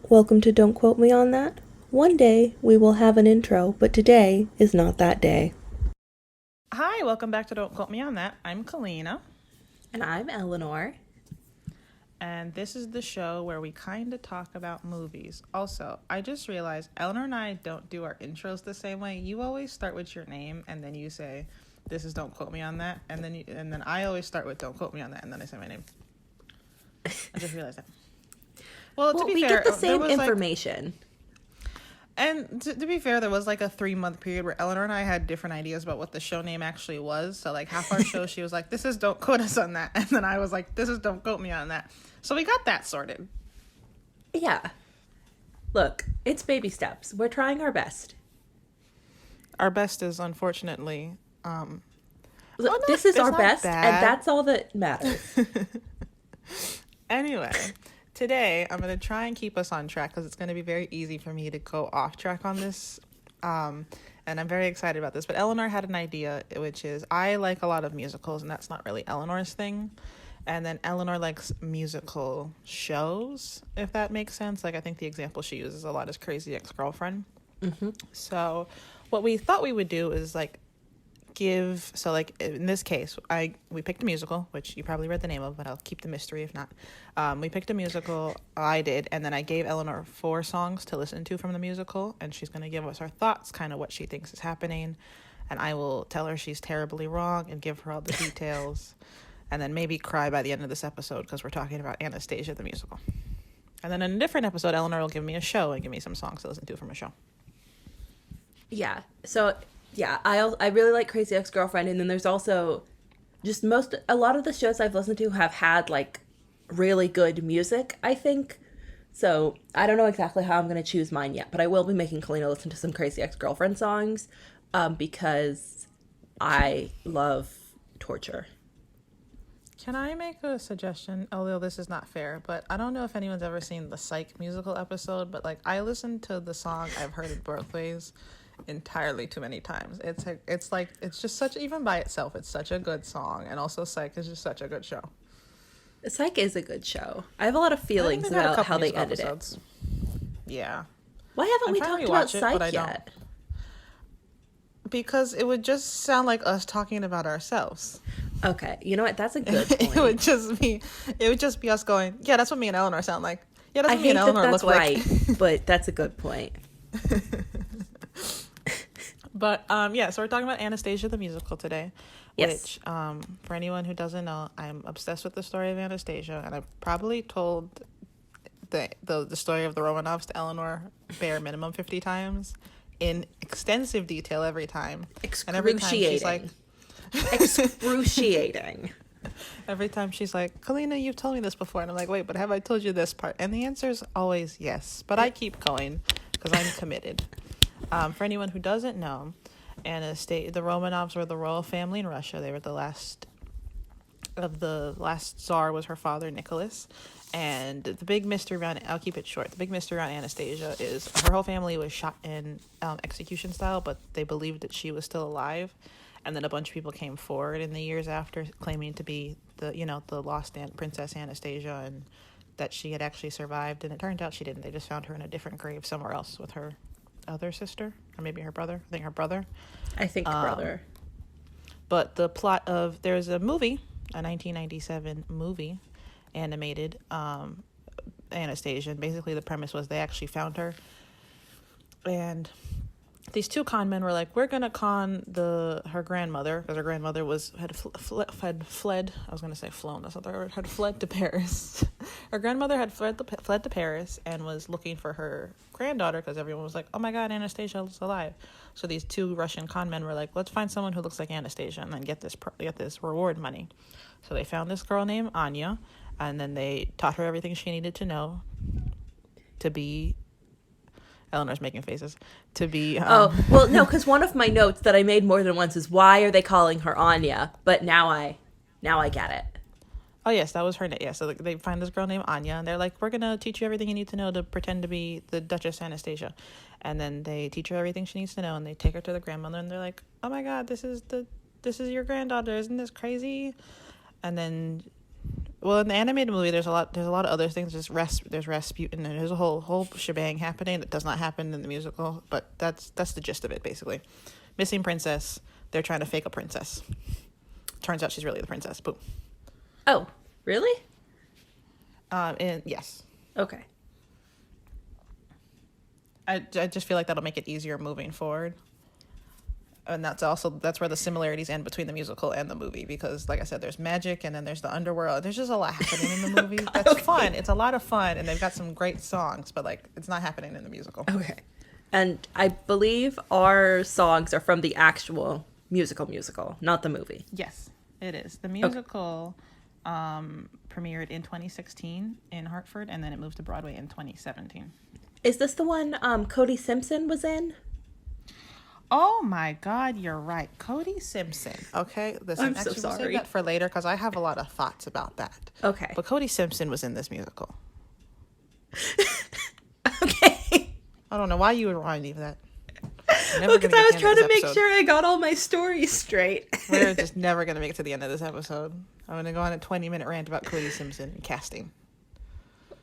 Welcome to Don't Quote Me on That. One day we will have an intro, but today is not that day. Hi, welcome back to Don't Quote Me on That. I'm Kalina, And I'm Elanor. and this is the show where we kind of talk about movies. Also, I just realized Eleanor and I don't do our intros the same way. You always start with your name, and then you say, "This is Don't Quote Me on That," and then I always start with "Don't Quote Me on That," and then I say my name. I just realized that. Well, to be we fair, get the same there was information. And to be fair, there was like a 3-month period where Eleanor and I had different ideas about what the show name actually was. So like half our show, she was like, "This is Don't Quote Us on That," and then I was like, "This is Don't Quote Me on That." So we got that sorted. Yeah. Look, it's baby steps. We're trying our best. Our best is unfortunately, This is our not best, bad. and that's all that matters. Anyway, today I'm going to try and keep us on track because it's going to be very easy for me to go off track on this. And I'm very excited about this. But Eleanor had an idea, which is I like a lot of musicals, and that's not really Eleanor's thing. And then Eleanor likes musical shows, if that makes sense. Like, I think the example she uses a lot is Crazy Ex-Girlfriend. Mm-hmm. So what we thought we would do is like like in this case we picked a musical, which you probably read the name of, but I'll keep the mystery if not. We picked a musical, I did, and then I gave Eleanor 4 songs to listen to from the musical, and she's going to give us her thoughts, kind of what she thinks is happening, and I will tell her she's terribly wrong and give her all the details, and then maybe cry by the end of this episode because we're talking about Anastasia the musical. And then in a different episode, Eleanor will give me a show and give me some songs to listen to from a show. Yeah. So, yeah, I really like Crazy Ex-Girlfriend, and then there's also just a lot of the shows I've listened to have had like really good music, I think. So I don't know exactly how I'm going to choose mine yet, but I will be making Kalina listen to some Crazy Ex-Girlfriend songs because I love torture. Can I make a suggestion? Although this is not fair, but I don't know if anyone's ever seen the Psych musical episode, but like I listened to the song I've Heard It Both Ways entirely too many times. It's just such, even by itself, it's such a good song, and also Psych is just such a good show. Psych is a good show. I have a lot of feelings about how they ended it. Yeah. Why haven't we talked about Psych yet? Because it would just sound like us talking about ourselves. Okay, you know what? That's a good point. It would just be us going, yeah, that's what me and Eleanor sound like. Yeah, that's what me and Eleanor look like. Right, but that's a good point. But yeah, so we're talking about Anastasia the musical today, yes. Which for anyone who doesn't know, I'm obsessed with the story of Anastasia, and I've probably told the story of the Romanovs to Eleanor bare minimum 50 times in extensive detail every time. Excruciating. And every time she's like excruciating. Every time she's like, "Kalina, you've told me this before," and I'm like, "Wait, but have I told you this part?" And the answer is always yes, but I keep going because I'm committed. For anyone who doesn't know, the Romanovs were the royal family in Russia. They were the last Tsar was her father, Nicholas. And the big mystery around, I'll keep it short, the big mystery around Anastasia is her whole family was shot in execution style, but they believed that she was still alive. And then a bunch of people came forward in the years after claiming to be the lost Princess Anastasia, and that she had actually survived. And it turned out she didn't. They just found her in a different grave somewhere else with her other sister, or maybe her brother. I think her brother. Brother. But the plot of, there's a movie, a 1997 movie, animated, Anastasia. And basically the premise was they actually found her, and these 2 con men were like, we're gonna con her grandmother, because her grandmother had fled. I was gonna say flown. That's not the word. Had fled to Paris. Her grandmother had fled to Paris and was looking for her granddaughter because everyone was like, "Oh my God, Anastasia's alive." So these 2 Russian con men were like, "Let's find someone who looks like Anastasia and then get this reward money." So they found this girl named Anya, and then they taught her everything she needed to know to be. Eleanor's making faces. To be... no, because one of my notes that I made more than once is, why are they calling her Anya? But now I get it. Oh, yes, that was her name. Yeah, so they find this girl named Anya, and they're like, we're going to teach you everything you need to know to pretend to be the Duchess Anastasia. And then they teach her everything she needs to know, and they take her to the grandmother, and they're like, oh my God, this is your granddaughter. Isn't this crazy? And then Well, in the animated movie, there's a lot of other things. There's Rasputin, and there's a whole shebang happening that does not happen in the musical. But that's the gist of it, basically. Missing princess. They're trying to fake a princess. Turns out she's really the princess. Boom. Oh, really? And yes, Okay. I just feel like that'll make it easier moving forward. And that's where the similarities end between the musical and the movie, because like I said, there's magic and then there's the underworld. There's just a lot happening in the movie. God, That's okay. fun. It's a lot of fun, and they've got some great songs, but like it's not happening in the musical. Okay. And I believe our songs are from the actual musical, not the movie. Yes, it is. The musical premiered in 2016 in Hartford, and then it moved to Broadway in 2017. Is this the one Cody Simpson was in? Oh my God, you're right. Cody Simpson. Okay, listen, I'm so actually, we'll sorry. save that for later because I have a lot of thoughts about that. Okay. But Cody Simpson was in this musical. Okay. I don't know why you would remind me of that. Because I was trying to make sure I got all my stories straight. We're just never going to make it to the end of this episode. I'm going to go on a 20-minute rant about Cody Simpson and casting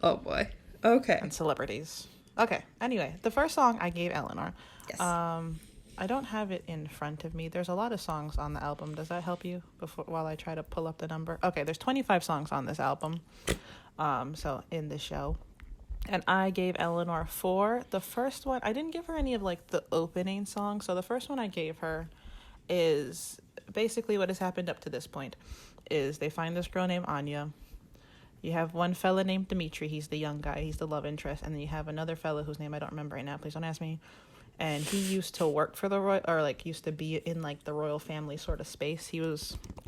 Oh boy. Okay. and celebrities. Okay, anyway, the first song I gave Elanor. Yes. I don't have it in front of me. There's a lot of songs on the album. Does that help you while I try to pull up the number? Okay, there's 25 songs on this album. So in the show. And I gave Elanor 4. The first one, I didn't give her any of like the opening songs. So the first one I gave her is basically what has happened up to this point is they find this girl named Anya. You have one fella named Dimitri. He's the young guy. He's the love interest. And then you have another fella whose name I don't remember right now. Please don't ask me. And he used to work for the royal, or like used to be in like the royal family sort of space.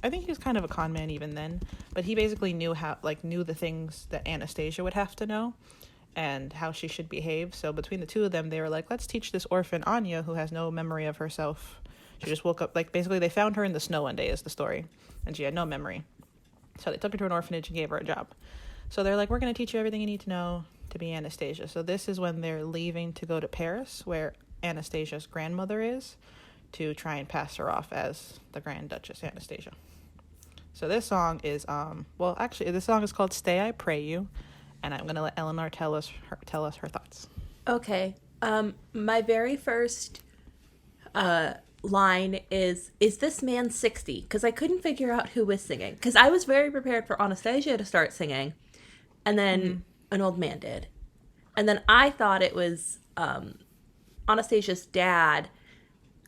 I think he was kind of a con man even then, but he basically knew the things that Anastasia would have to know and how she should behave. So between the two of them, they were like, let's teach this orphan Anya, who has no memory of herself. She just woke up, like basically they found her in the snow one day is the story, and she had no memory. So they took her to an orphanage and gave her a job. So they're like, we're going to teach you everything you need to know to be Anastasia. So this is when they're leaving to go to Paris, where Anastasia's grandmother is, to try and pass her off as the Grand Duchess Anastasia. So this song is this song is called Stay I Pray You, and I'm going to let Elanor tell us her thoughts. Okay. My very first line is this man 60? Because I couldn't figure out who was singing. Because I was very prepared for Anastasia to start singing, and then an old man did. And then I thought it was Anastasia's dad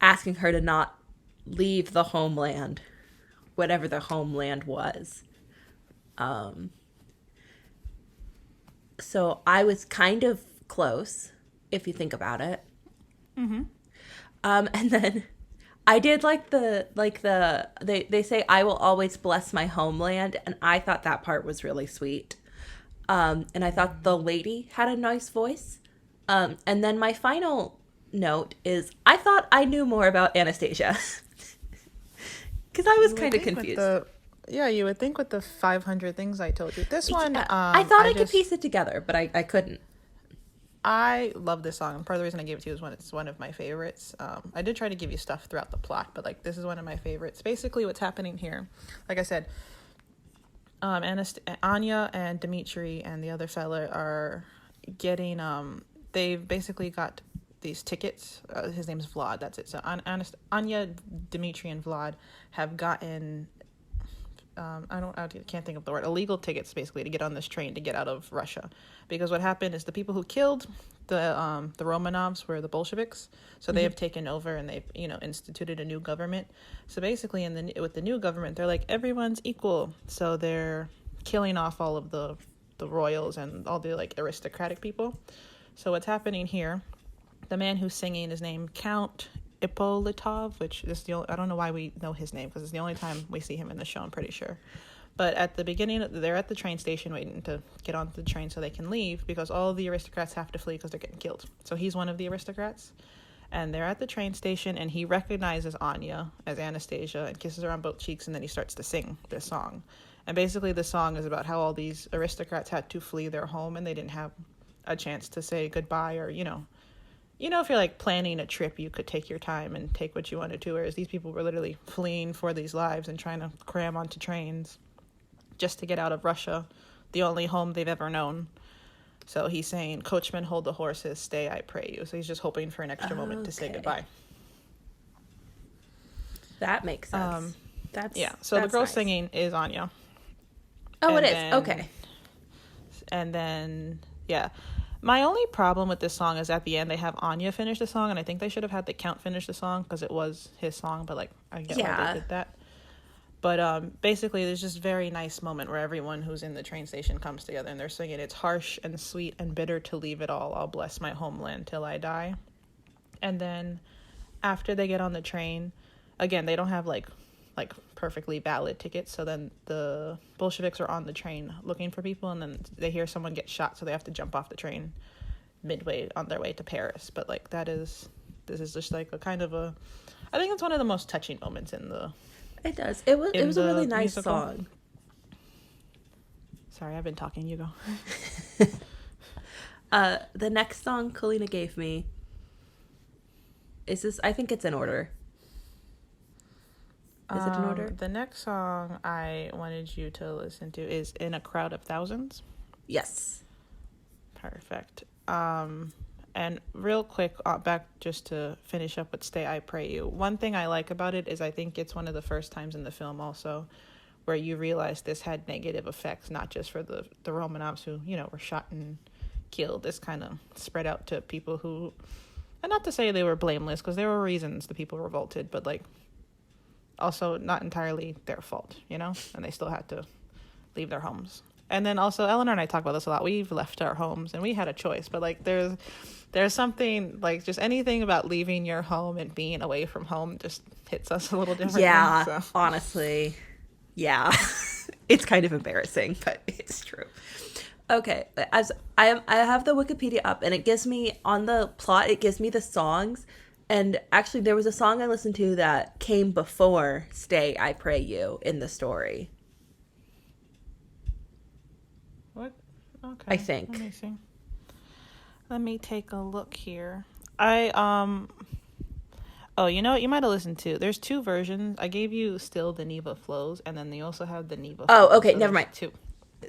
asking her to not leave the homeland, whatever the homeland was. So I was kind of close, if you think about it. Mm-hmm. And then I did they say, I will always bless my homeland. And I thought that part was really sweet. And I thought the lady had a nice voice. And then my final note is I thought I knew more about Anastasia. Because I was kind of confused. You would think with the 500 things I told you. This one, I thought I could piece it together, but I couldn't. I love this song, and part of the reason I gave it to you is it's one of my favorites. I did try to give you stuff throughout the plot, but like this is one of my favorites. Basically, what's happening here, like I said, Anya and Dimitri and the other fella are getting. They've basically got these tickets. His name's Vlad. That's it. So Anya, Dimitri, and Vlad have gotten. I can't think of the word, illegal tickets basically to get on this train to get out of Russia, because what happened is the people who killed the Romanovs were the Bolsheviks, so they have taken over and they've instituted a new government. So basically with the new government, they're like everyone's equal, so they're killing off all of the royals and all the like aristocratic people. So what's happening here, the man who's singing is named Count Ippolitov, which is I don't know why we know his name, because it's the only time we see him in the show, I'm pretty sure. But at the beginning, they're at the train station waiting to get onto the train so they can leave, because all the aristocrats have to flee because they're getting killed. So he's one of the aristocrats, and they're at the train station, and he recognizes Anya as Anastasia and kisses her on both cheeks, and then he starts to sing this song. And basically the song is about how all these aristocrats had to flee their home and they didn't have a chance to say goodbye, or if you're like planning a trip, you could take your time and take what you wanted to, whereas these people were literally fleeing for these lives and trying to cram onto trains just to get out of Russia, the only home they've ever known. So he's saying, "Coachman, hold the horses, stay, I pray you." So he's just hoping for an extra moment to say goodbye. That makes sense. So the girl nice. singing is Anya. Oh, it is. Okay. And then, yeah. My only problem with this song is at the end they have Anya finish the song, and I think they should have had the Count finish the song because it was his song, but like I get why they did that. But basically there's just very nice moment where everyone who's in the train station comes together and they're singing, "It's harsh and sweet and bitter to leave it all. I'll bless my homeland till I die." And then after they get on the train, again, they don't have like perfectly valid tickets, so then the Bolsheviks are on the train looking for people, and then they hear someone get shot, so they have to jump off the train midway on their way to Paris. But like this is just like a kind of a, I think it's one of the most touching moments in the. It does. It was a really nice musical song. Sorry, I've been talking. You go. The next song Kalina gave me is this. I think it's in order. Is it in order? The next song I wanted you to listen to is "In a Crowd of Thousands." Yes. Perfect. And real quick, back just to finish up with "Stay, I Pray You." One thing I like about it is I think it's one of the first times in the film also where you realize this had negative effects, not just for the Romanovs who, were shot and killed. This kind of spread out to people who, and not to say they were blameless, because there were reasons the people revolted, but like also not entirely their fault, and they still had to leave their homes. And then also Elanor and I talk about this a lot. We've left our homes and we had a choice, but like there's something like just anything about leaving your home and being away from home just hits us a little differently. Yeah, so. Honestly, yeah, it's kind of embarrassing, but it's true. Okay, as I have the Wikipedia up, and it gives me on the plot. It gives me the songs. And actually, there was a song I listened to that came before "Stay, I Pray You" in the story. What? Okay. I think. Let me see. Let me take a look here. Oh, you know what? You might have listened to. There's two versions. I gave you still the Neva Flows, and then they also have the Neva Flows. Oh, okay. So never mind. Two.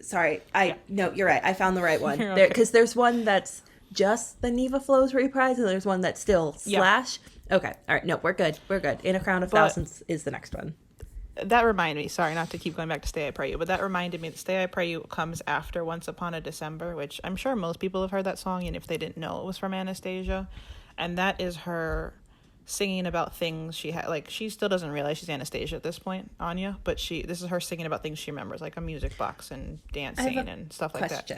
Sorry. No, you're right. I found the right one. Okay. Because there's one that's just the Neva Flows reprise, and there's one that's still slash. Okay. All right. No, we're good. We're good. "In a Crown of Thousands" is the next one. That reminded me, sorry, not to keep going back to "Stay, I Pray You," but that reminded me that "Stay, I Pray You" comes after "Once Upon a December," which I'm sure most people have heard that song, and if they didn't know it was from Anastasia. And that is her singing about things she had, like, she still doesn't realize she's Anastasia at this point, Anya, but this is her singing about things she remembers, like a music box and dancing and stuff like that.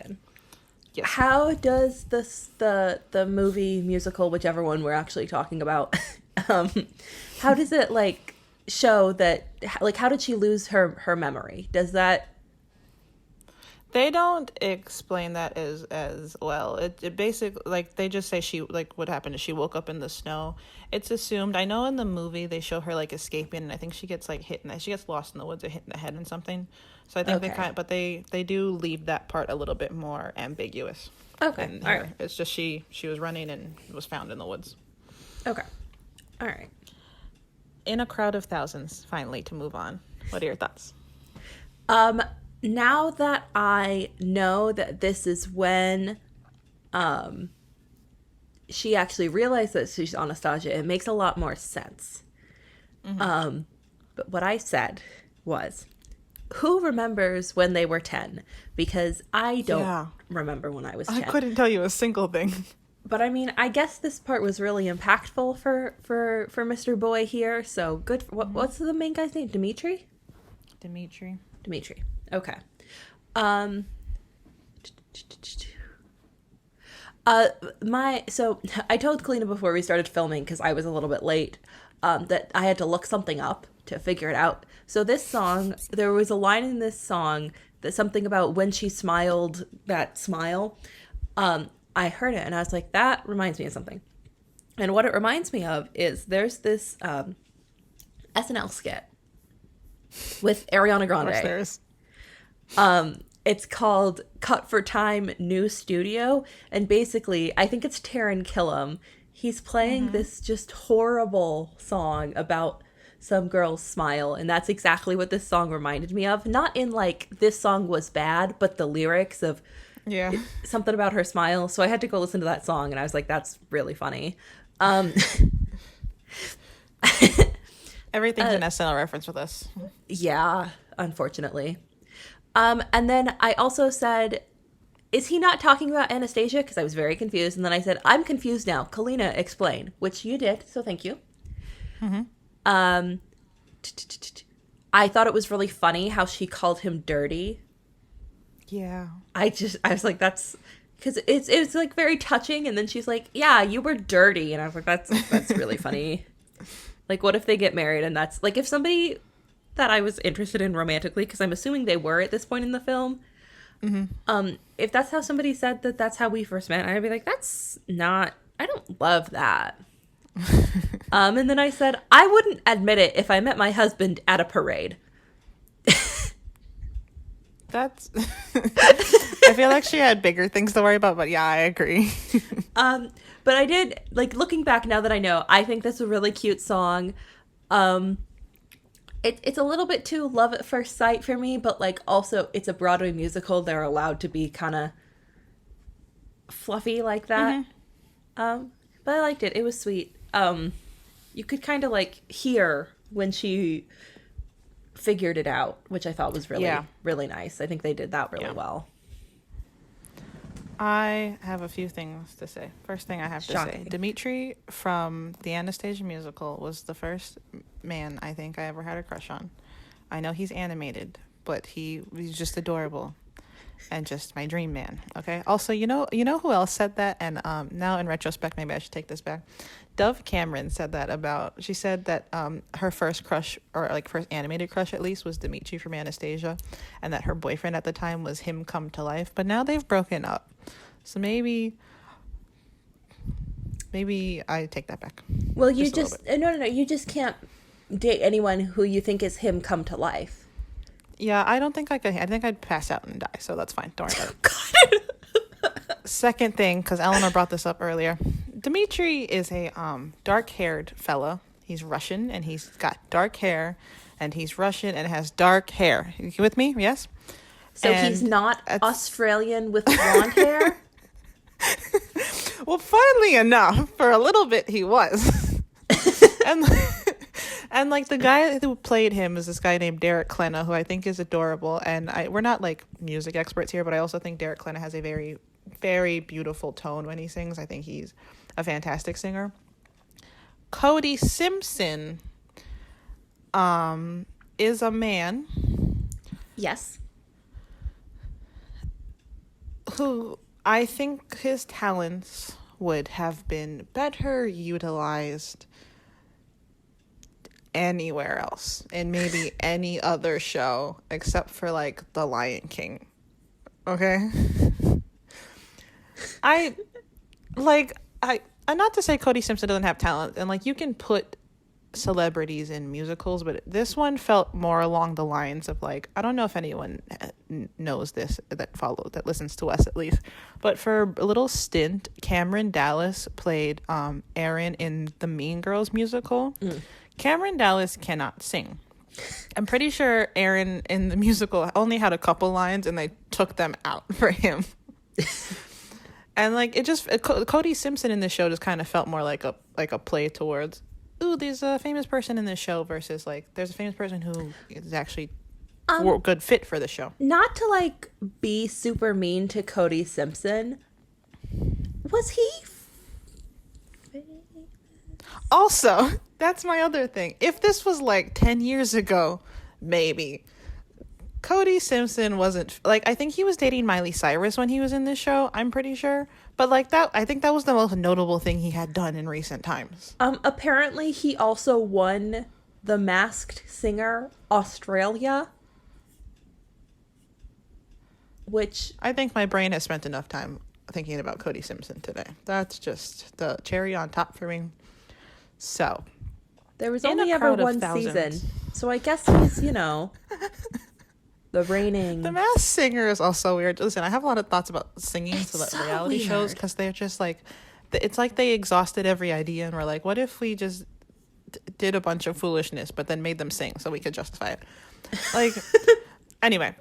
Yes. How does the movie musical, whichever one we're actually talking about, how does it like show that, like, how did she lose her memory? Does that? They don't explain that as well. It basically, like, they just say she, like, what happened is she woke up in the snow. It's assumed. I know in the movie they show her like escaping, and I think she gets like she gets lost in the woods or hit in the head and something. So I think they do leave that part a little bit more ambiguous. Okay. All right. It's just she was running and was found in the woods. Okay. All right. "In a Crowd of Thousands," finally, to move on. What are your thoughts? Now that I know that this is when she actually realized that she's Anastasia, it makes a lot more sense. Mm-hmm. But what I said was, who remembers when they were 10? Because I don't remember when I was 10. I couldn't tell you a single thing. But I mean, I guess this part was really impactful for Mr. Boy here. So good. What's the main guy's name? Dimitri. Okay. So I told Kalina before we started filming, because I was a little bit late, that I had to look something up to figure it out. So this song, there was a line in this song that something about when she smiled, that smile. I heard it and I was like, that reminds me of something. And what it reminds me of is there's this SNL skit with Ariana Grande. Of course there's. It's called Cut for Time New Studio. And basically, I think it's Taran Killam. He's playing this just horrible song about some girl's smile, and that's exactly what this song reminded me of. Not in like this song was bad, but the lyrics of Yeah. something about her smile. So I had to go listen to that song, and I was like, that's really funny. Um, Everything's an SNL reference with us. yeah, unfortunately. And then I also said, is he not talking about Anastasia? Because I was very confused. And then I said, I'm confused now. Kalina, explain. Which you did, so thank you. Um, I thought it was really funny how she called him dirty. Yeah. I was like, that's... Because it's like very touching. And then she's like, yeah, you were dirty. And I was like, that's really funny. Like, what if they get married and that's... Like, if somebody that I was interested in romantically, because I'm assuming they were at this point in the film... if that's how somebody said that that's how we first met, I'd be like, that's not, I don't love that. And then I said, I wouldn't admit it if I met my husband at a parade. That's I feel like she had bigger things to worry about, but yeah, I agree. But I did, like, looking back now that I know, I think that's a really cute song. It's a little bit too love at first sight for me, but like also it's a Broadway musical. They're allowed to be kind of fluffy like that. But I liked it. It was sweet. You could kind of like hear when she figured it out, which I thought was really, really nice. I think they did that really well. I have a few things to say. First thing I have to say, Dimitri from the Anastasia musical was the first man I think I ever had a crush on. I know he's animated, but he's just adorable and just my dream man. Okay. Also, you know who else said that? And now in retrospect, maybe I should take this back. Dove Cameron said that she said that her first crush, or like first animated crush at least, was Dimitri from Anastasia, and that her boyfriend at the time was him come to life. But now they've broken up. So maybe I take that back. Well, you just no, you just can't date anyone who you think is him come to life. Yeah, I don't think I could. I think I'd pass out and die, so that's fine. Don't worry about it. Second thing, because Elanor brought this up earlier, Dimitri is a dark-haired fella. He's Russian, and he's got dark hair, and he's Russian and has dark hair. You with me? Yes? So he's not Australian with blonde hair? Well, funnily enough, for a little bit he was. And like the guy who played him is this guy named Derek Klena, who I think is adorable. And we're not like music experts here, but I also think Derek Klena has a very, very beautiful tone when he sings. I think he's a fantastic singer. Cody Simpson is a man. Yes. Who I think his talents would have been better utilized anywhere else, in maybe any other show except for like The Lion King. Okay? I not to say Cody Simpson doesn't have talent, and like you can put celebrities in musicals, but this one felt more along the lines of like, I don't know if anyone knows this, that listens to us at least, but for a little stint, Cameron Dallas played Aaron in the Mean Girls musical. Cameron Dallas cannot sing. I'm pretty sure Aaron in the musical only had a couple lines and they took them out for him. And like it just Cody Simpson in this show just kind of felt more like a play towards, ooh, there's a famous person in this show versus like there's a famous person who is actually a good fit for the show. Not to like be super mean to Cody Simpson. Was he? Also, that's my other thing. If this was like 10 years ago, maybe. Cody Simpson wasn't, like, I think he was dating Miley Cyrus when he was in this show, I'm pretty sure. But like that, I think that was the most notable thing he had done in recent times. Apparently he also won The Masked Singer Australia, which I think my brain has spent enough time thinking about Cody Simpson today. That's just the cherry on top for me. So there was only ever one season, so I guess he's, the reigning. The Masked Singer is also weird. Listen, I have a lot of thoughts about singing to reality shows because they're just like, it's like they exhausted every idea and were like, what if we just did a bunch of foolishness, but then made them sing so we could justify it. Like, anyway,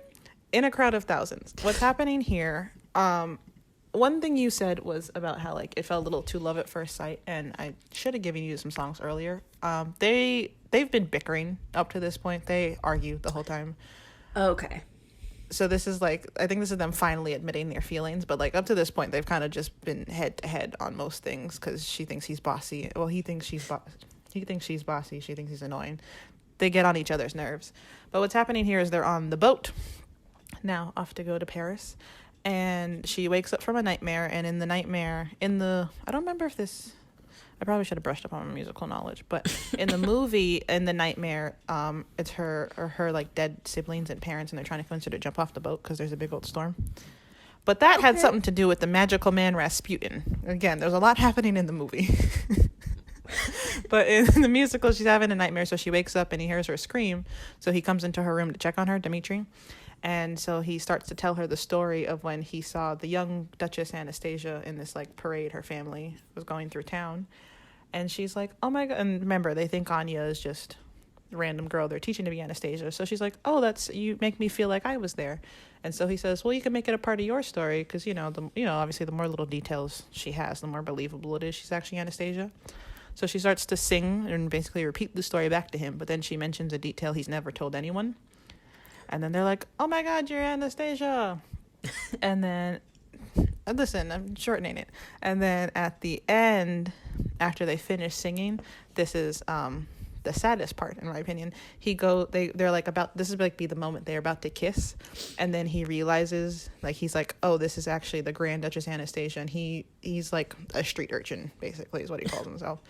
in a crowd of thousands, what's happening here? One thing you said was about how like it felt a little too love at first sight, and I should have given you some songs earlier. They've been bickering up to this point. They argue the whole time. Okay. So this is like, I think this is them finally admitting their feelings, but like up to this point, they've kind of just been head to head on most things because she thinks he's bossy. Well, he thinks she's bossy. She thinks he's annoying. They get on each other's nerves. But what's happening here is they're on the boat now, off to go to Paris, and she wakes up from a nightmare. And in the nightmare, I don't remember if this. I probably should have brushed up on my musical knowledge, but in the movie, in the nightmare, it's her like dead siblings and parents, and they're trying to convince her to jump off the boat because there's a big old storm. But that had something to do with the magical man Rasputin. Again, there's a lot happening in the movie. But in the musical, she's having a nightmare, so she wakes up and he hears her scream. So he comes into her room to check on her, Dimitri. And so he starts to tell her the story of when he saw the young Duchess Anastasia in this like parade her family was going through town. And she's like, oh my God. And remember, they think Anya is just a random girl they're teaching to be Anastasia. So she's like, oh, you make me feel like I was there. And so he says, well, you can make it a part of your story because, obviously the more little details she has, the more believable it is she's actually Anastasia. So she starts to sing and basically repeat the story back to him. But then she mentions a detail he's never told anyone. And then they're like, oh my God, you're Anastasia. And then, listen, I'm shortening it. And then at the end, after they finish singing, this is the saddest part, in my opinion. They're like this is like be the moment they're about to kiss. And then he realizes, like, he's like, oh, this is actually the Grand Duchess Anastasia. And he's like a street urchin, basically, is what he calls himself.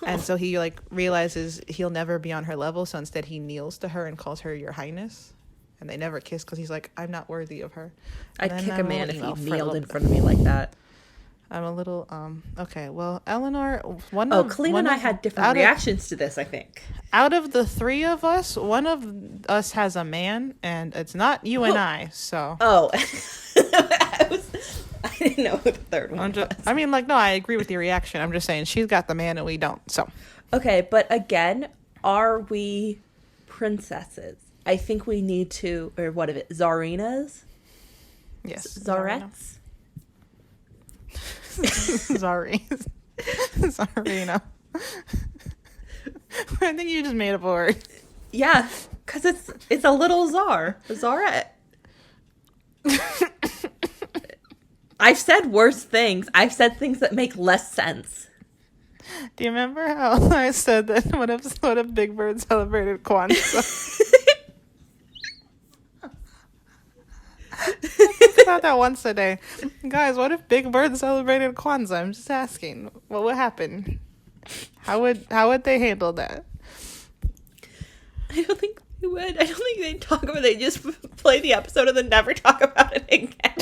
And so he like realizes he'll never be on her level. So instead he kneels to her and calls her Your Highness. And they never kiss because he's like, I'm not worthy of her. I'd kick a man if he kneeled in front of me like that. I'm a little, okay. Well, Elanor, Kalina and I had different reactions to this, I think. Out of the three of us, one of us has a man, and it's not you and I, so. Oh. I didn't know who the third one was. I mean, like, no, I agree with your reaction. I'm just saying she's got the man and we don't, so. Okay, but again, are we princesses? I think we need to, or what of it, tsarinas? Yes. Tsarettes? Tsarina. I think you just made up a word. Yeah, because it's a little czarette. I've said worse things. I've said things that make less sense. Do you remember how I said that what if Big Bird celebrated Kwanzaa? Think about that once a day. Guys, what if Big Bird celebrated Kwanzaa? I'm just asking. What would happen? How would they handle that? I don't think they would. I don't think they'd talk about it. They just play the episode and then never talk about it again.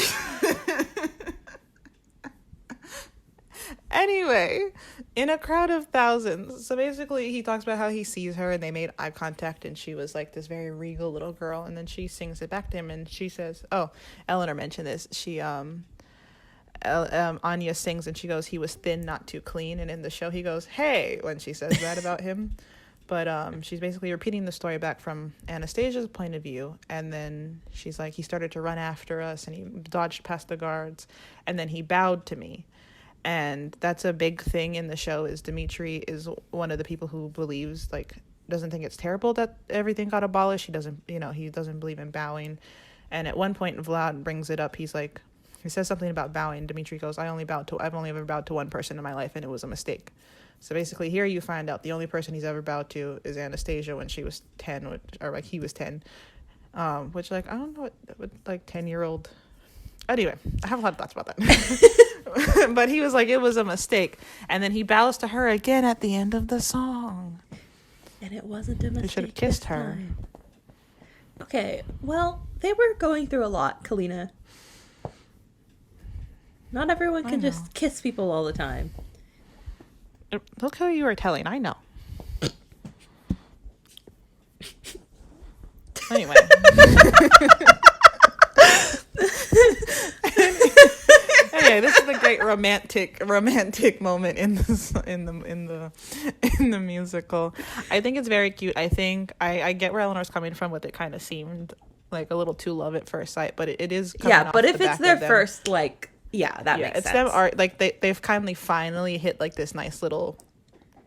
Anyway, in a crowd of thousands. So basically he talks about how he sees her and they made eye contact and she was like this very regal little girl, and then she sings it back to him and she says, oh, Elanor mentioned this. She Anya sings and she goes, he was thin, not too clean, and in the show he goes, hey, when she says that about him. But she's basically repeating the story back from Anastasia's point of view, and then she's like, he started to run after us and he dodged past the guards and then he bowed to me. And that's a big thing in the show, is Dimitri is one of the people who believes, like, doesn't think it's terrible that everything got abolished. He doesn't believe in bowing. And at one point Vlad brings it up. He says something about bowing. Dimitri goes, I've only ever bowed to one person in my life and it was a mistake. So basically here you find out the only person he's ever bowed to is Anastasia when she was 10, or like he was 10. Which, like, I don't know what like 10-year-old. Anyway, I have a lot of thoughts about that. But he was like, it was a mistake. And then he bows to her again at the end of the song. And it wasn't a mistake. He should have kissed her. Okay, well, they were going through a lot, Kalina. Not everyone can just kiss people all the time. Look who you are telling. I know. Anyway. Yeah, this is the great romantic moment in this in the musical. I think it's very cute. I think I get where Eleanor's coming from with it. Kind of seemed like a little too love at first sight, but it is coming Yeah, off but the if it's back their of them. first, like, yeah, that makes It's sense. them like they've kindly finally hit like this nice little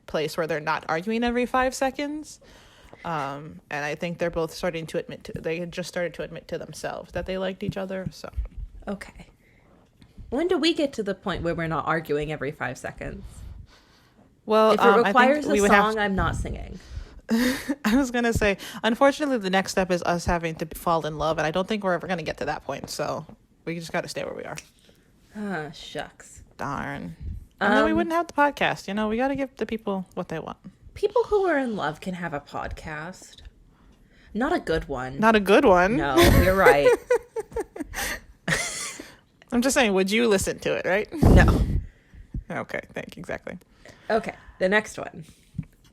place where they're not arguing every 5 seconds. And I think they're both starting to they had just started to admit to themselves that they liked each other. So Okay. When do we get to the point where we're not arguing every 5 seconds? well, If it requires I think a song, I'm not singing. I was gonna say, unfortunately, the next step is us having to fall in love, and I don't think we're ever gonna get to that point. So we just got to stay where we are. Ah, shucks. Darn. And then we wouldn't have the podcast. You know, we got to give the people what they want. People who are in love can have a podcast. Not a good one. Not a good one. No, you're right. I'm just saying, would you listen to it, right? No. Okay, thank you. Exactly. Okay, the next one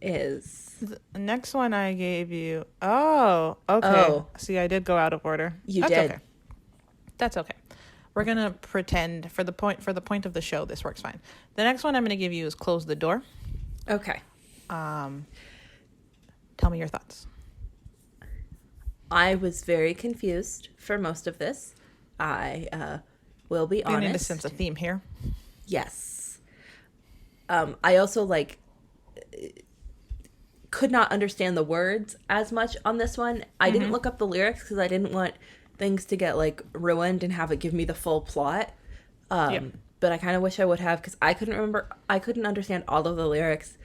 is... The next one I gave you... Oh, okay. Oh. See, I did go out of order. You That's did. Okay. That's okay. We're going to pretend, for the point of the show, this works fine. The next one I'm going to give you is Close the Door. Okay. Tell me your thoughts. I was very confused for most of this. I will be honest. You need to sense a theme here. Yes. I also could not understand the words as much on this one. I didn't look up the lyrics because I didn't want things to get ruined and have it give me the full plot. But I kind of wish I would have because I couldn't understand all of the lyrics.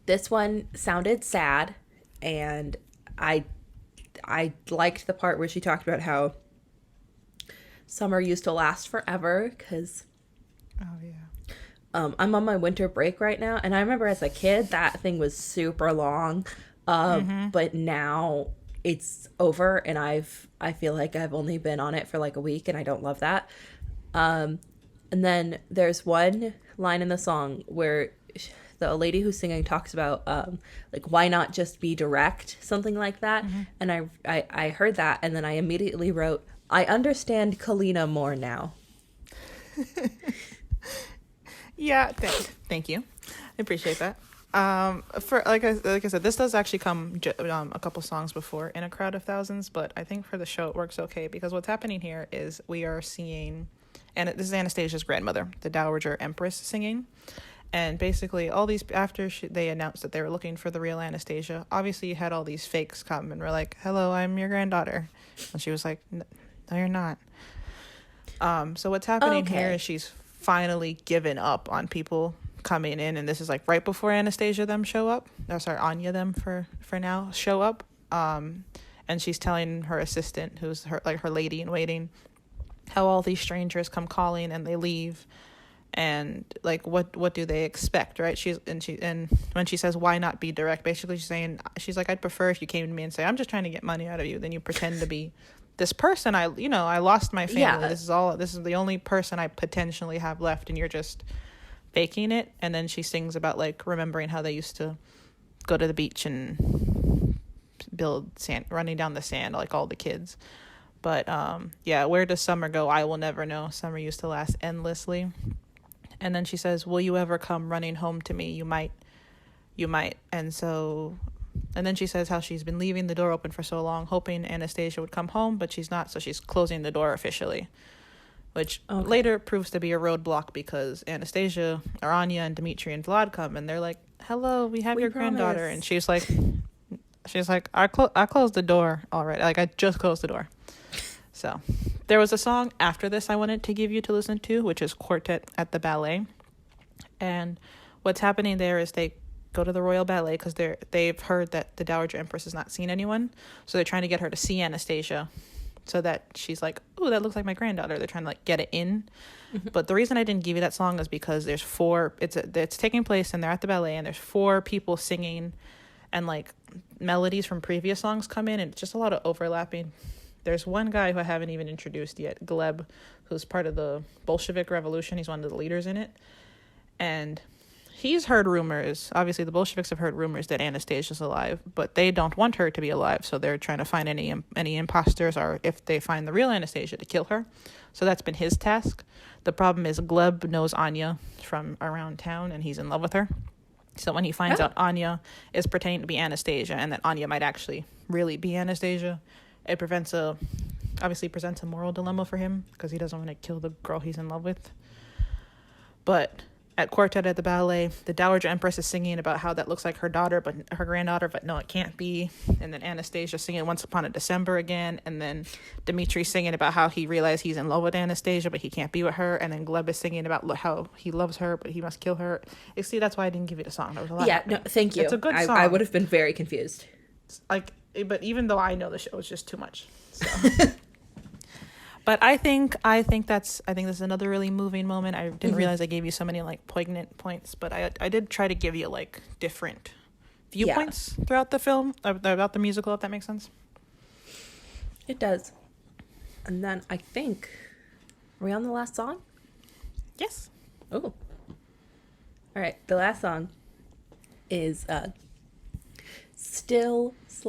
This one sounded sad, and I liked the part where she talked about how summer used to last forever because I'm on my winter break right now, and I remember as a kid that thing was super long, but now it's over, and I feel like I've only been on it for a week, and I don't love that. And then there's one line in the song where the lady who's singing talks about why not just be direct, something like that. And I heard that, and then I immediately wrote, I understand Kalina more now. Yeah, thank you. I appreciate that. For like I said, this does actually come a couple songs before In a Crowd of Thousands, but I think for the show it works okay because what's happening here is we are seeing, and this is Anastasia's grandmother, the Dowager Empress, singing. And basically, all these after they announced that they were looking for the real Anastasia, obviously you had all these fakes come and were like, "Hello, I'm your granddaughter," and she was like, "No, you're not." So what's happening here is she's finally given up on people coming in, and this is right before Anastasia them show up. Oh, sorry, Anya them for now show up. And she's telling her assistant, who's her lady in waiting, how all these strangers come calling and they leave. And what do they expect, right? And when she says why not be direct, basically she's like, I'd prefer if you came to me and say, I'm just trying to get money out of you, then you pretend to be this person. I lost my family. Yeah. This is the only person I potentially have left, and you're just faking it. And then she sings about remembering how they used to go to the beach and build sand, running down the sand, all the kids. But where does summer go? I will never know. Summer used to last endlessly. And then she says, will you ever come running home to me? You might. And then she says how she's been leaving the door open for so long, hoping Anastasia would come home, but she's not. So she's closing the door officially, which later proves to be a roadblock because Anastasia, or Anya, and Dmitri and Vlad come, and they're like, hello, we have your granddaughter. And she's like, I closed the door already. I just closed the door. So there was a song after this I wanted to give you to listen to, which is Quartet at the Ballet. And what's happening there is they go to the Royal Ballet because they've heard that the Dowager Empress has not seen anyone. So they're trying to get her to see Anastasia so that she's like, ooh, that looks like my granddaughter. They're trying to get it in. But the reason I didn't give you that song is because there's it's taking place and they're at the ballet and there's 4 people singing and melodies from previous songs come in and it's just a lot of overlapping. There's one guy who I haven't even introduced yet, Gleb, who's part of the Bolshevik Revolution. He's one of the leaders in it. And he's heard rumors. Obviously, the Bolsheviks have heard rumors that Anastasia's alive, but they don't want her to be alive. So they're trying to find any imposters, or if they find the real Anastasia, to kill her. So that's been his task. The problem is Gleb knows Anya from around town, and he's in love with her. So when he finds out Anya is pretending to be Anastasia, and that Anya might actually really be Anastasia, it obviously presents a moral dilemma for him, because he doesn't want to kill the girl he's in love with. But at Quartet at the Ballet, the Dowager Empress is singing about how that looks like her daughter, but her granddaughter, but no, it can't be. And then Anastasia singing Once Upon a December again. And then Dmitri singing about how he realized he's in love with Anastasia, but he can't be with her. And then Gleb is singing about how he loves her, but he must kill her. You see, that's why I didn't give you the song. There was a lot happening. No, thank you. It's a good song. I would have been very confused. But even though I know the show, it's just too much. So. But I think this is another really moving moment. I didn't realize I gave you so many like poignant points, but I did try to give you like different viewpoints throughout the film about the musical, if that makes sense. It does. And then I think, are we on the last song? Yes. Oh. All right. The last song is Still /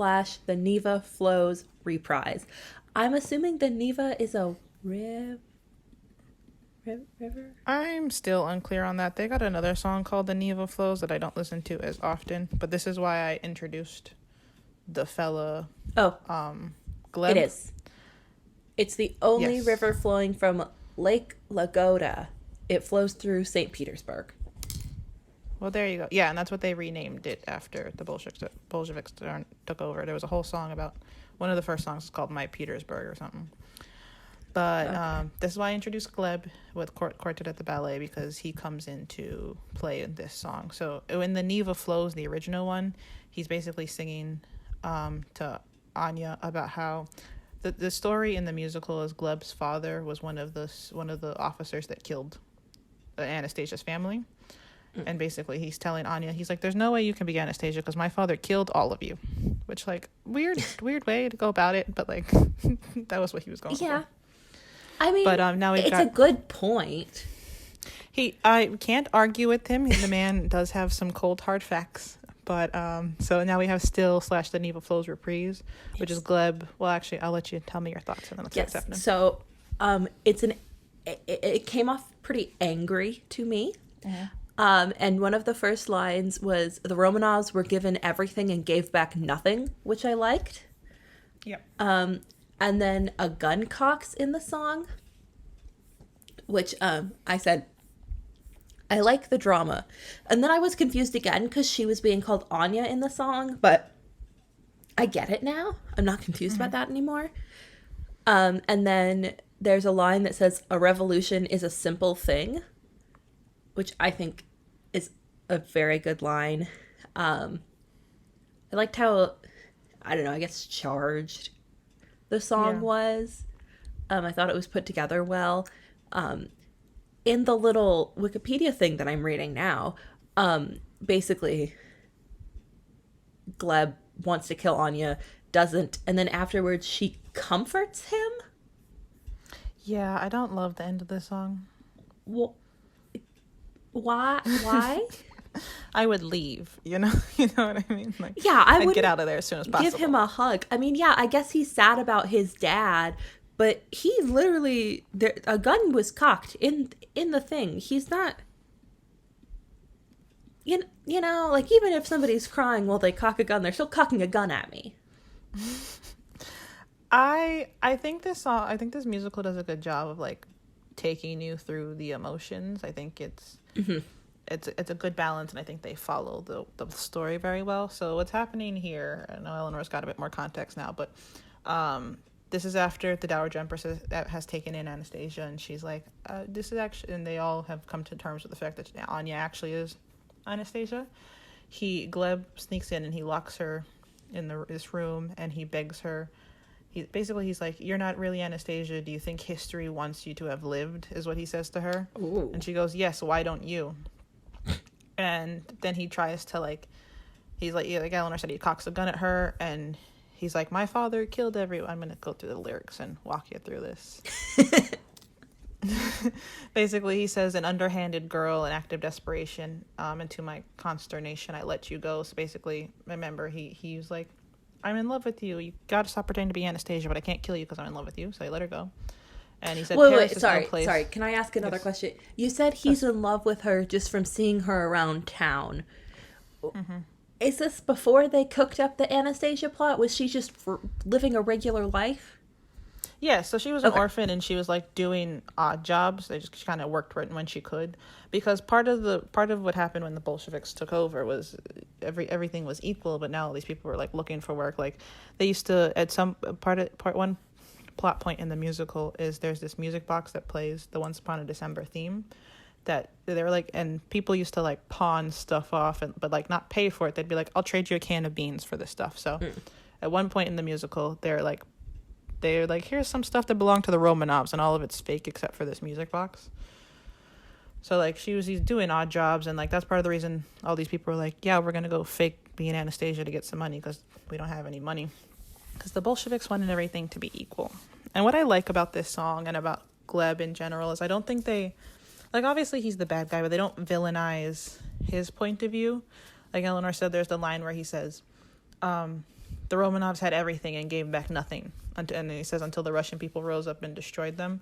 the Neva Flows reprise. I'm assuming the Neva is a river? I'm still unclear on that. They got another song called The Neva Flows that I don't listen to as often, but this is why I introduced the fella. Gleb. It is. It's the only river flowing from Lake Lagoda. It flows through St. Petersburg. Well, there you go. Yeah, and that's what they renamed it after the Bolsheviks took over. There was a whole song about... One of the first songs is called My Petersburg or something. But this is why I introduced Gleb with Quartet at the Ballet, because he comes into play in this song. So in the Neva Flows, the original one, he's basically singing to Anya about how the story in the musical is Gleb's father was one of the officers that killed Anastasia's family. And basically he's telling Anya, he's like, there's no way you can be Anastasia because my father killed all of you. Which, like, weird way to go about it, but, like, that was what he was going for. Yeah. I mean, but, now it's a good point. I can't argue with him. The man does have some cold, hard facts. But, so now we have Still / the Neva Flows reprise, which is Gleb. Well, actually, I'll let you tell me your thoughts, and then let's get Stephanie. So, it came off pretty angry to me. Mm-hmm. And one of the first lines was, the Romanovs were given everything and gave back nothing, which I liked. Yep. And then a gun cocks in the song, which I said, I like the drama. And then I was confused again because she was being called Anya in the song, but I get it now. I'm not confused about that anymore. And then there's a line that says, a revolution is a simple thing, which I think is a very good line. I liked how, I don't know, I guess charged the song was. I thought it was put together well. In the little Wikipedia thing that I'm reading now, basically, Gleb wants to kill Anya, doesn't, and then afterwards she comforts him? Yeah, I don't love the end of this song. Well, why? I would leave, you know what I mean? Like, yeah, I'd get out of there as soon as possible. Give him a hug. I mean, yeah, I guess he's sad about his dad, but he literally, a gun was cocked in the thing. He's not, you know, like, even if somebody's crying while they cock a gun, they're still cocking a gun at me. I think this musical does a good job of, like, taking you through the emotions. I think it's a good balance, and I think they follow the story very well. So what's happening here, I know Eleanor's got a bit more context now, but this is after the Dowager Empress has taken in Anastasia, and she's like, this is actually, and they all have come to terms with the fact that Anya actually is Anastasia. Gleb sneaks in and he locks her in this room, and he begs her. He's like, you're not really Anastasia. Do you think history wants you to have lived, is what he says to her. Ooh. And she goes, yes, why don't you? And then he tries to, like, he's like Eleanor said, he cocks a gun at her, and he's like, my father killed everyone. I'm going to go through the lyrics and walk you through this. Basically, he says, an underhanded girl, an act of desperation, and to my consternation, I let you go. So basically, remember, he was like, I'm in love with you. You gotta stop pretending to be Anastasia, but I can't kill you because I'm in love with you. So I let her go. And he said, Paris is no place. Sorry. Can I ask another Yes. question? You said he's in love with her just from seeing her around town. Mm-hmm. Is this before they cooked up the Anastasia plot? Was she just living a regular life? Yeah, so she was an orphan and she was like doing odd jobs. She kind of worked when she could, because part of what happened when the Bolsheviks took over was everything was equal, but now all these people were like looking for work. Like they used to at some part one plot point in the musical is there's this music box that plays the Once Upon a December theme that they were like, and people used to like pawn stuff off but like not pay for it. They'd be like, I'll trade you a can of beans for this stuff. So at one point in the musical, they're like, here's some stuff that belonged to the Romanovs and all of it's fake except for this music box. So like he's doing odd jobs, and like that's part of the reason all these people were like, yeah, we're gonna go fake being Anastasia to get some money because we don't have any money, because the Bolsheviks wanted everything to be equal. And what I like about this song and about Gleb in general is I don't think they, like, obviously he's the bad guy, but they don't villainize his point of view. Like Elanor said, there's the line where he says, the Romanovs had everything and gave back nothing. And then he says, until the Russian people rose up and destroyed them,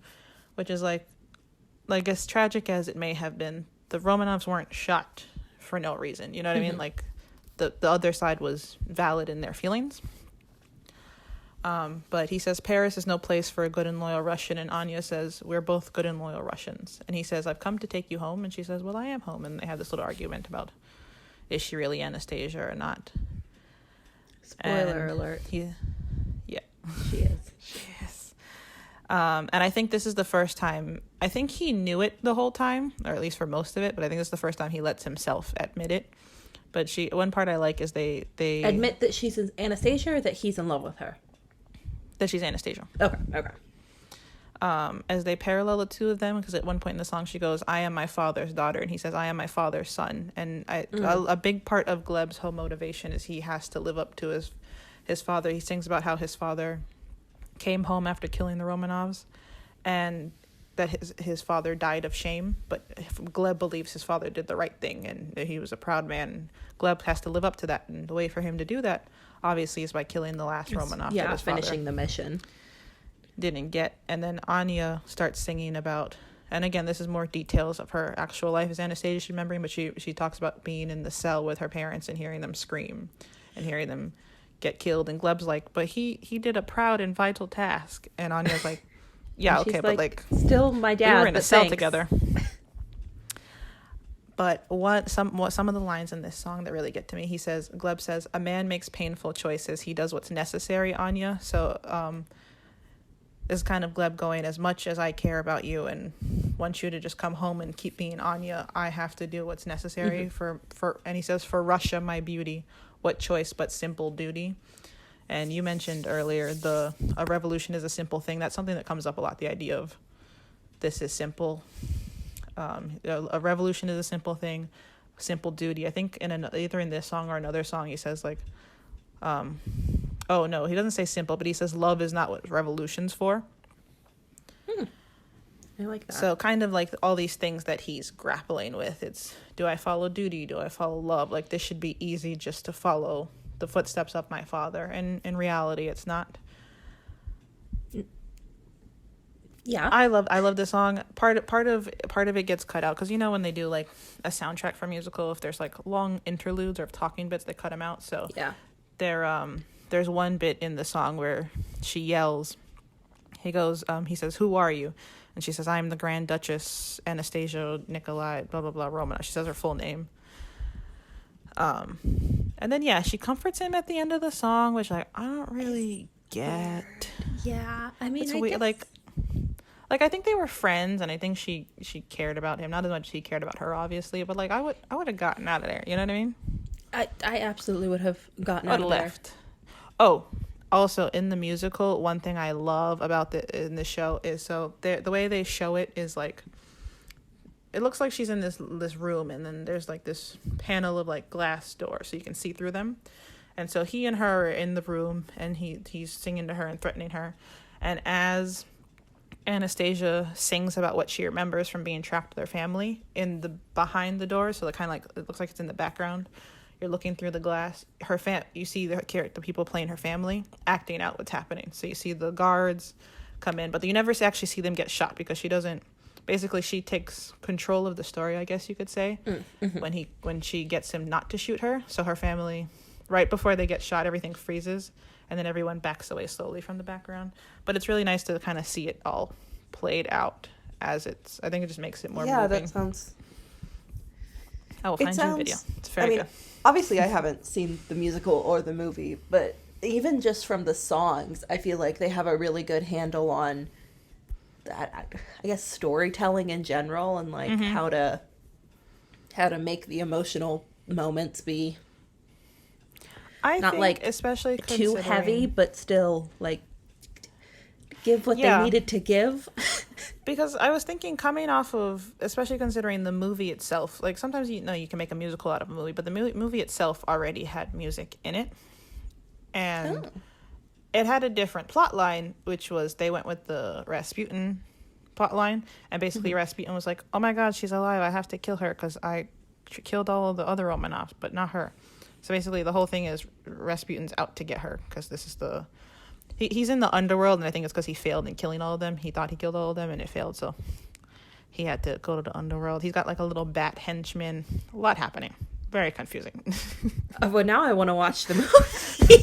which is like as tragic as it may have been, the Romanovs weren't shot for no reason. You know what I mean? Like the other side was valid in their feelings. But he says, Paris is no place for a good and loyal Russian. And Anya says, we're both good and loyal Russians. And he says, I've come to take you home. And she says, well, I am home. And they have this little argument about, is she really Anastasia or not? Spoiler alert. Yeah. She is. She is. And I think this is the first time, I think he knew it the whole time, or at least for most of it, but I think it's the first time he lets himself admit it. But one part I like is they admit that she's Anastasia, or that he's in love with her? That she's Anastasia. Okay. As they parallel the two of them, because at one point in the song she goes, I am my father's daughter, and he says, I am my father's son. And a big part of Gleb's whole motivation is he has to live up to his father. He sings about how his father came home after killing the Romanovs, and that his father died of shame, but Gleb believes his father did the right thing and he was a proud man. Gleb has to live up to that, and the way for him to do that obviously is by killing the last Romanov that his finishing father the mission didn't get. And then Anya starts singing about, and again, this is more details of her actual life as Anastasia she's remembering, but she talks about being in the cell with her parents and hearing them scream and hearing them get killed. And Gleb's like, but he did a proud and vital task. And Anya's like, yeah, okay, but like still my dad. We were in a cell thanks. together. But some of the lines in this song that really get to me, Gleb says, a man makes painful choices. He does what's necessary, Anya. So this is kind of Gleb going, as much as I care about you and want you to just come home and keep being Anya, I have to do what's necessary for and he says, for Russia, my beauty, what choice but simple duty. And you mentioned earlier a revolution is a simple thing. That's something that comes up a lot, the idea of this is simple. A revolution is a simple thing, simple duty. I think either in this song or another song he says like, oh no, he doesn't say simple, but he says love is not what revolution's for. I like that. So kind of like all these things that he's grappling with. It's, do I follow duty? Do I follow love? Like this should be easy just to follow the footsteps of my father. And in reality, it's not. Yeah. I love this song. Part of it gets cut out, because you know when they do like a soundtrack for a musical, if there's like long interludes or talking bits, they cut them out. So yeah, there's one bit in the song where she yells. He says, who are you? And she says, I am the Grand Duchess Anastasia Nikolai blah blah blah Romanov. She says her full name. And then yeah, she comforts him at the end of the song, which like I don't really get. Yeah, I mean, it's weird. Like I think they were friends, and I think she cared about him, not as much as he cared about her, obviously. But like I would have gotten out of there. You know what I mean? I absolutely would have gotten out of left. there. Oh, also in the musical, one thing I love about in the show is the way they show it is like, it looks like she's in this room, and then there's like this panel of like glass doors so you can see through them. And so he and her are in the room, and he's singing to her and threatening her. And as Anastasia sings about what she remembers from being trapped with her family in the behind the door, so it kind of like it looks like it's in the background. You're looking through the glass. You see the people playing her family acting out what's happening. So you see the guards come in, but you never actually see them get shot because she doesn't. Basically, she takes control of the story, I guess you could say, when she gets him not to shoot her. So her family, right before they get shot, everything freezes, and then everyone backs away slowly from the background. But it's really nice to kind of see it all played out as it's. I think it just makes it more moving. That sounds. I will find you a video. It's very good. Obviously, I haven't seen the musical or the movie, but even just from the songs, I feel like they have a really good handle on that, I guess, storytelling in general, and like how to make the emotional moments be not think, like, especially too heavy, but still like give what they needed to give. Because I was thinking, coming off of, especially considering the movie itself, like sometimes you can make a musical out of a movie, but the movie itself already had music in it, and it had a different plot line, which was they went with the Rasputin plot line, and basically Rasputin was like, oh my god, she's alive, I have to kill her because I killed all of the other Romanovs, but not her. So basically the whole thing is Rasputin's out to get her because this is the... He's in the underworld, and I think it's because he failed in killing all of them. He thought he killed all of them, and it failed, so he had to go to the underworld. He's got like a little bat henchman. A lot happening. Very confusing. Well, now I want to watch the movie.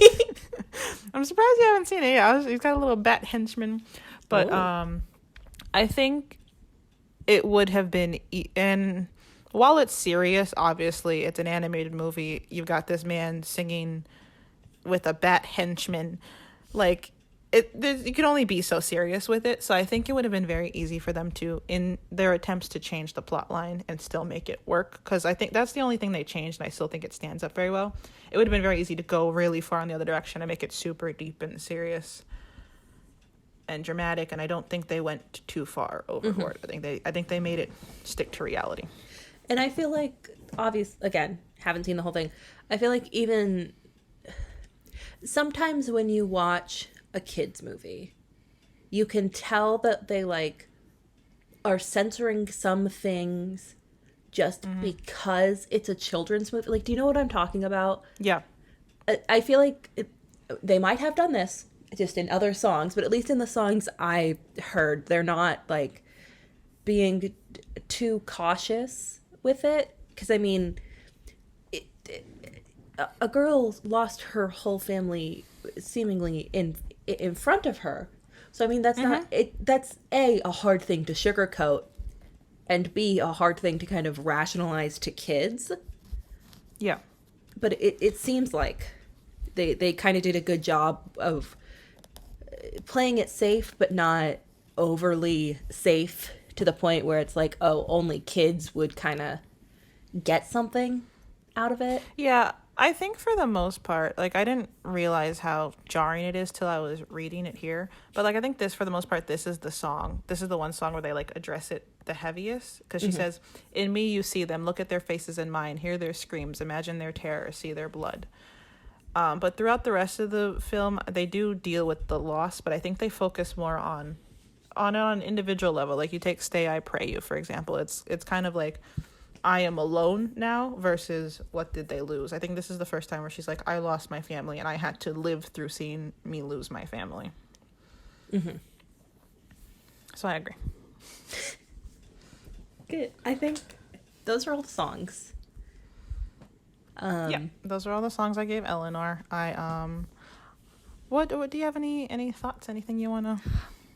I'm surprised you haven't seen it. Yeah, he's got a little bat henchman. But I think it would have been... And while it's serious, obviously, it's an animated movie. You've got this man singing with a bat henchman. Like, you could only be so serious with it. So I think it would have been very easy for them to, in their attempts to change the plot line and still make it work. Because I think that's the only thing they changed, and I still think it stands up very well. It would have been very easy to go really far in the other direction and make it super deep and serious and dramatic. And I don't think they went too far overboard. I think they made it stick to reality. And I feel like, again, haven't seen the whole thing. I feel like even... sometimes when you watch a kid's movie, you can tell that they like are censoring some things just because it's a children's movie. Like, do you know what I'm talking about? Yeah. I feel like they might have done this just in other songs, but at least in the songs I heard, they're not like being too cautious with it. Because I mean, a girl lost her whole family seemingly in front of her. So I mean, that's not it. That's a hard thing to sugarcoat, and B, a hard thing to kind of rationalize to kids. Yeah. But it seems like they kind of did a good job of playing it safe, but not overly safe to the point where it's like, oh, only kids would kind of get something out of it. Yeah. I think for the most part, like, I didn't realize how jarring it is till I was reading it here. But, like, I think for the most part, this is the song. This is the one song where they, like, address it the heaviest. Because she says, in me you see them, look at their faces in mine, hear their screams, imagine their terror, see their blood. But throughout the rest of the film, they do deal with the loss, but I think they focus more on an individual level. Like, you take Stay I Pray You, for example. It's kind of like... I am alone now versus what did they lose. I think this is the first time where she's like, I lost my family and I had to live through seeing me lose my family. So I agree. Good. I think those are all the songs. Yeah, those are all the songs I gave Elanor. What do you have any thoughts? Anything you want to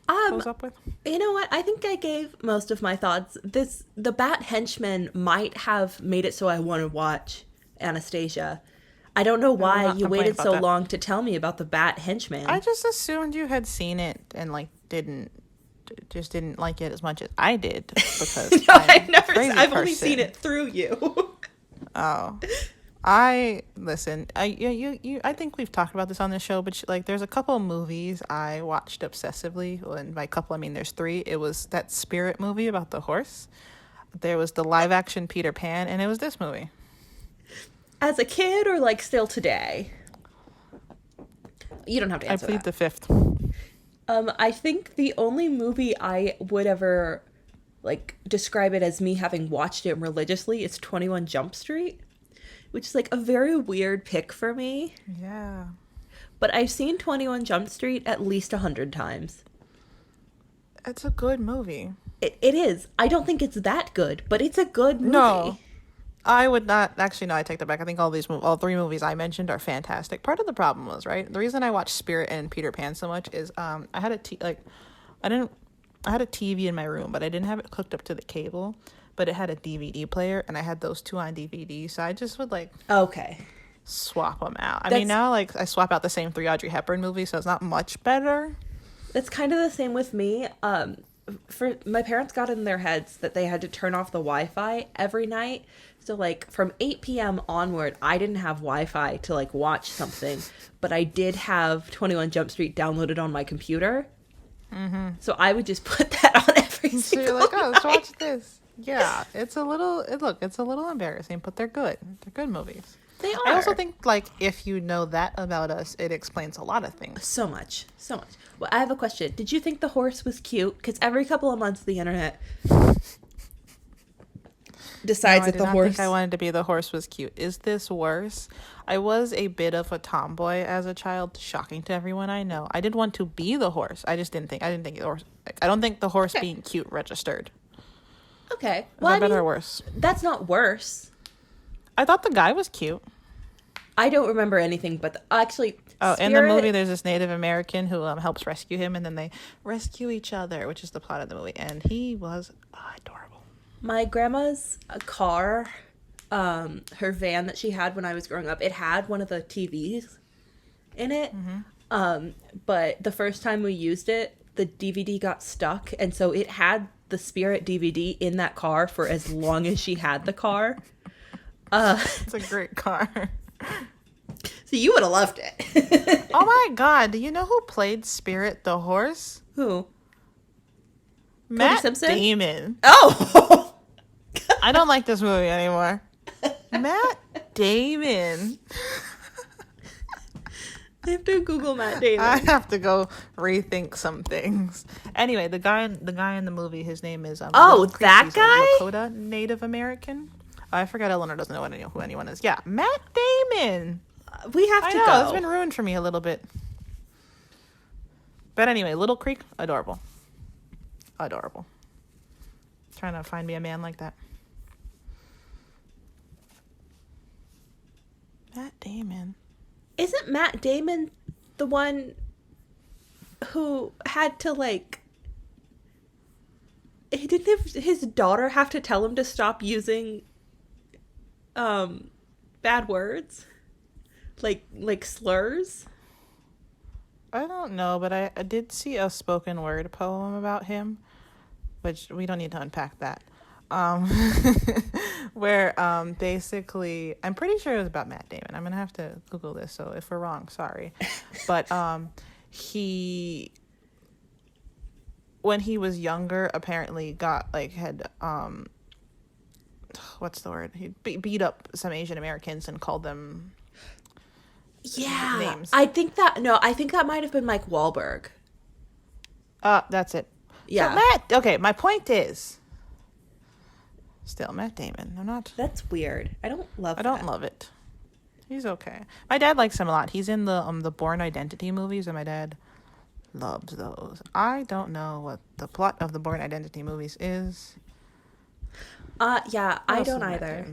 close up with? You know what? I think I gave most of my thoughts. The Bat Henchman might have made it so I want to watch Anastasia. I don't know why you waited so long to tell me about the Bat Henchman. I just assumed you had seen it and like didn't like it as much as I did because no, I've only seen it through you. Oh. Listen. I think we've talked about this on this show, but like, there's a couple of movies I watched obsessively. And by couple, I mean there's 3. It was that Spirit movie about the horse. There was the live action Peter Pan, and it was this movie. As a kid, or like still today? You don't have to answer. I plead the 5th. I think the only movie I would ever like describe it as me having watched it religiously is 21 Jump Street, which is like a very weird pick for me. Yeah. But I've seen 21 Jump Street at least 100 times. It's a good movie. It is. I don't think it's that good, but it's a good movie. No. I would not actually. No, I take that back. I think all three movies I mentioned are fantastic. Part of the problem was, right, the reason I watched Spirit and Peter Pan so much is I had I had a TV in my room, but I didn't have it hooked up to the cable, but it had a DVD player, and I had those two on DVD, so I just would like Okay. swap them out. I mean, now like I swap out the same three Audrey Hepburn movies, so it's not much better. That's kind of the same with me. For my parents got in their heads that they had to turn off the Wi-Fi every night. So like from 8 p.m. onward, I didn't have Wi-Fi to like watch something, but I did have 21 Jump Street downloaded on my computer. Mm-hmm. So I would just put that on every So single you're like, oh, let's night. watch this. Yeah, it's a little embarrassing, but they're good. They're good movies. They are. I also think, like, if you know that about us, it explains a lot of things. So much. So much. Well, I have a question. Did you think the horse was cute? Because every couple of months the internet decides that the horse... I think I wanted to be the horse was cute. Is this worse? I was a bit of a tomboy as a child, shocking to everyone I know. I did want to be the horse. I didn't think the horse... Like, I don't think the horse being cute registered. Okay. Is that better or worse? That's not worse. I thought the guy was cute. I don't remember anything, but actually... Oh, in the movie, there's this Native American who helps rescue him, and then they rescue each other, which is the plot of the movie. And he was adorable. My grandma's car, her van that she had when I was growing up, it had one of the TVs in it. Mm-hmm. But the first time we used it, the DVD got stuck, and so it had the Spirit DVD in that car for as long as she had the car. It's a great car. So you would have loved it. Oh my god, do you know who played Spirit the horse? Who? Matt Simpson? Damon. Oh! I don't like this movie anymore. Matt Damon. I have to Google Matt Damon. I have to go rethink some things. Anyway, the guy in the movie, his name is that he's guy? a Lakota Native American. I forgot Elanor doesn't know who anyone is. Yeah, Matt Damon. We have to go. It's been ruined for me a little bit. But anyway, Little Creek, adorable. Adorable. Trying to find me a man like that. Matt Damon. Isn't Matt Damon the one who had to like... Didn't his daughter have to tell him to stop using bad words? Like slurs? I don't know, but I did see a spoken word poem about him, which we don't need to unpack that. Where basically, I'm pretty sure it was about Matt Damon. I'm gonna have to Google this, so if we're wrong, sorry. But he, when he was younger, apparently got had what's the word? He beat up some Asian Americans and called them names. I think that might have been Mike Wahlberg. That's it. Yeah. So okay, my point is still Matt Damon. That's weird. I don't love it. He's okay. My dad likes him a lot. He's in the Born Identity movies, and my dad loves those. I don't know what the plot of the Born Identity movies is. Yeah, I don't either.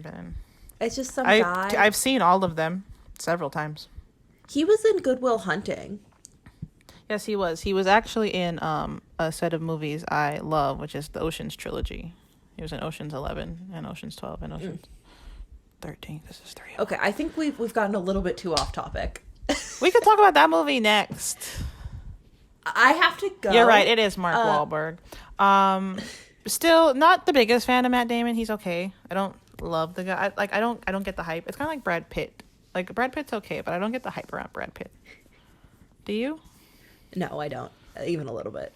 It's just some guy. I've seen all of them several times. He was in Good Will Hunting. Yes, he was. He was actually in a set of movies I love, which is the Ocean's trilogy. He was in Ocean's 11 and Ocean's 12 and Ocean's 13. This is 3. Okay, I think we've gotten a little bit too off topic. We could talk about that movie next. I have to go. You're right. It is Mark Wahlberg. Still not the biggest fan of Matt Damon. He's okay. I don't love the guy. I don't get the hype. It's kind of like Brad Pitt. Like Brad Pitt's okay, but I don't get the hype around Brad Pitt. Do you? No, I don't. Even a little bit.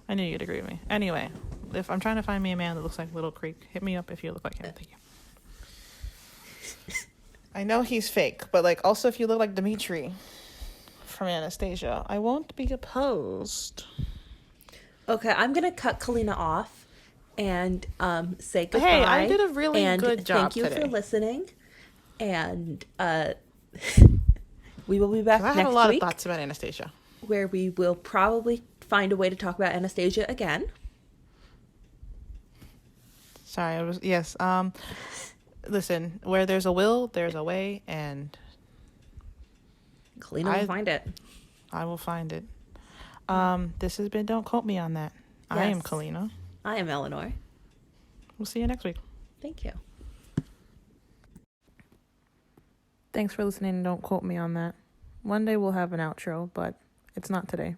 I knew you'd agree with me. Anyway, if I'm trying to find me a man that looks like Little Creek, hit me up if you look like him. Thank you. I know he's fake, but also if you look like Dimitri from Anastasia. I won't be opposed. Okay, I'm gonna cut Kalina off and say goodbye. Hey, I did a really and good job thank you today. for listening. And we will be back 'Cause I next have a lot week of thoughts about Anastasia. where we will probably find a way to talk about Anastasia again. Sorry, I was yes. Listen, where there's a will, there's a way, and Kalina will find it. I will find it. This has been Don't Quote Me on That. I am Yes. Kalina. I am Elanor. We'll see you next week. Thank you. Thanks for listening. Don't quote me on that. One day we'll have an outro, but it's not today.